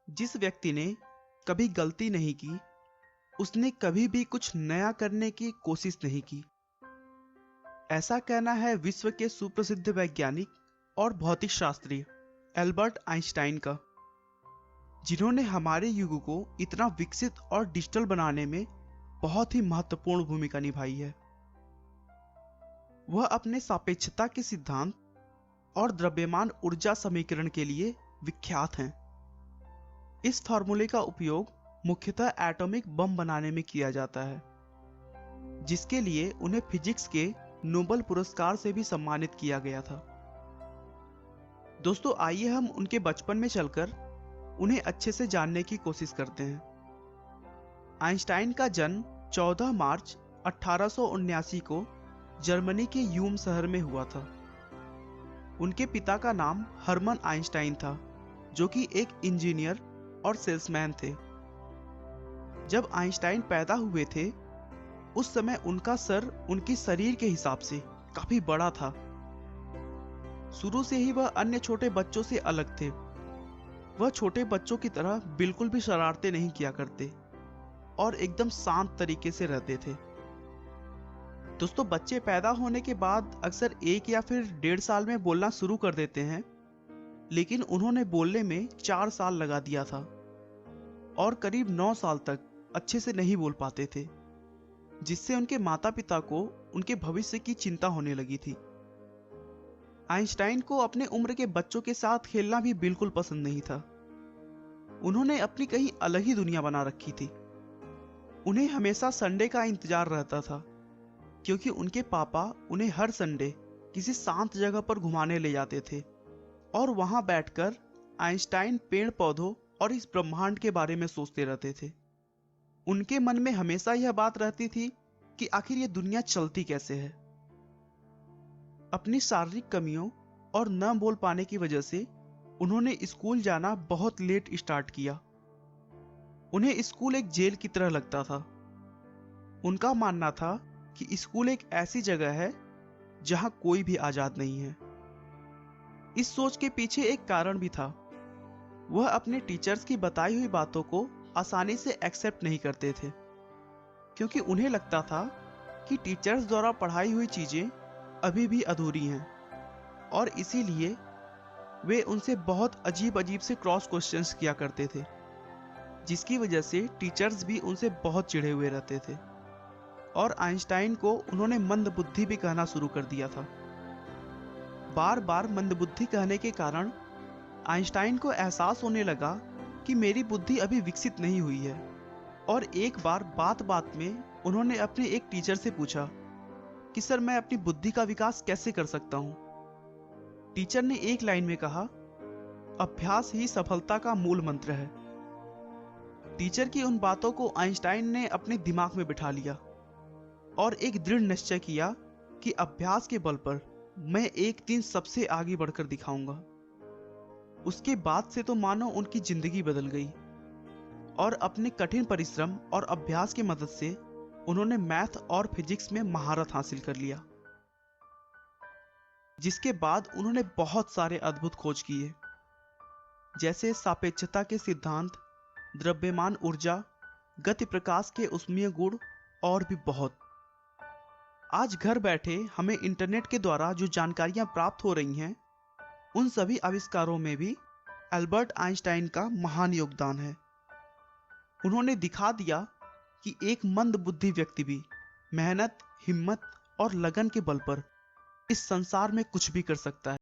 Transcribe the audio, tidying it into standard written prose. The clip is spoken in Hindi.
जिस व्यक्ति ने कभी गलती नहीं की, उसने कभी भी कुछ नया करने की कोशिश नहीं की। ऐसा कहना है विश्व के सुप्रसिद्ध वैज्ञानिक और भौतिक शास्त्री एल्बर्ट आइंस्टाइन का, जिन्होंने हमारे युग को इतना विकसित और डिजिटल बनाने में बहुत ही महत्वपूर्ण भूमिका निभाई है। वह अपने सापेक्षता के सिद्धांत और द्रव्यमान ऊर्जा समीकरण के लिए विख्यात हैं। इस फार्मूले का उपयोग मुख्यतः एटॉमिक बम बनाने में किया जाता है, जिसके लिए उन्हें फिजिक्स के नोबेल पुरस्कार से भी सम्मानित किया गया था। दोस्तों, आइए हम उनके बचपन में चलकर उन्हें अच्छे से जानने की कोशिश करते हैं। आइंस्टाइन का जन्म 14 मार्च 1879 को जर्मनी के यूम शहर में हुआ था। उनके पिता का नाम हर्मन आइंस्टाइन था, जो कि एक इंजीनियर और सेल्समैन थे। जब आइंस्टाइन पैदा हुए थे, उस समय उनका सर उनके शरीर के हिसाब से काफी बड़ा था। शुरू से ही वह अन्य छोटे बच्चों से अलग थे। वह छोटे बच्चों की तरह बिल्कुल भी शरारतें नहीं किया करते और एकदम शांत तरीके से रहते थे। दोस्तों, बच्चे पैदा होने के बाद अक्सर 1 या फिर 1.5 साल में बोलना शुरू कर देते हैं, लेकिन उन्होंने बोलने में 4 साल लगा दिया था और करीब 9 साल तक अच्छे से नहीं बोल पाते थे, जिससे उनके माता पिता को उनके भविष्य की चिंता होने लगी थी। आइंस्टाइन को अपने उम्र के बच्चों के साथ खेलना भी बिल्कुल पसंद नहीं था। उन्होंने अपनी कहीं अलग ही दुनिया बना रखी थी। उन्हें हमेशा संडे का इंतजार रहता था, क्योंकि उनके पापा उन्हें हर संडे किसी शांत जगह पर घुमाने ले जाते थे और वहां बैठकर आइंस्टाइन पेड़ पौधों और इस ब्रह्मांड के बारे में सोचते रहते थे। उनके मन में हमेशा यह बात रहती थी कि आखिर यह दुनिया चलती कैसे है। अपनी शारीरिक कमियों और न बोल पाने की वजह से उन्होंने स्कूल जाना बहुत लेट स्टार्ट किया। उन्हें स्कूल एक जेल की तरह लगता था। उनका मानना था कि स्कूल एक ऐसी जगह है जहां कोई भी आजाद नहीं है। इस सोच के पीछे एक कारण भी था। वह अपने टीचर्स की बताई हुई बातों को आसानी से एक्सेप्ट नहीं करते थे, क्योंकि उन्हें लगता था कि टीचर्स द्वारा पढ़ाई हुई चीजें अभी भी अधूरी हैं, और इसीलिए वे उनसे बहुत अजीब अजीब से क्रॉस क्वेश्चंस किया करते थे, जिसकी वजह से टीचर्स भी उनसे बहुत चिढ़े हुए रहते थे। और आइंस्टाइन को उन्होंने मंदबुद्धि भी कहना शुरू कर दिया था। बार बार मंदबुद्धि कहने के कारण आइंस्टाइन को एहसास होने लगा कि मेरी बुद्धि अभी विकसित नहीं हुई है। और एक बार बात बात में उन्होंने अपने एक टीचर से पूछा कि सर, मैं अपनी बुद्धि का विकास कैसे कर सकता हूं। टीचर ने एक लाइन में कहा, अभ्यास ही सफलता का मूल मंत्र है। टीचर की उन बातों को आइंस्टाइन ने अपने दिमाग में बिठा लिया और एक दृढ़ निश्चय किया कि अभ्यास के बल पर मैं एक दिन सबसे आगे बढ़कर दिखाऊंगा। उसके बाद से तो मानो उनकी जिंदगी बदल गई, और अपने कठिन परिश्रम और अभ्यास की मदद से उन्होंने मैथ और फिजिक्स में महारत हासिल कर लिया, जिसके बाद उन्होंने बहुत सारे अद्भुत खोज किए, जैसे सापेक्षता के सिद्धांत, द्रव्यमान ऊर्जा, गति प्रकाश के ऊष्मीय गुण और भी बहुत। आज घर बैठे हमें इंटरनेट के द्वारा जो जानकारियां प्राप्त हो रही हैं, उन सभी आविष्कारों में भी एल्बर्ट आइंस्टाइन का महान योगदान है। उन्होंने दिखा दिया कि एक मंदबुद्धि व्यक्ति भी मेहनत, हिम्मत और लगन के बल पर इस संसार में कुछ भी कर सकता है।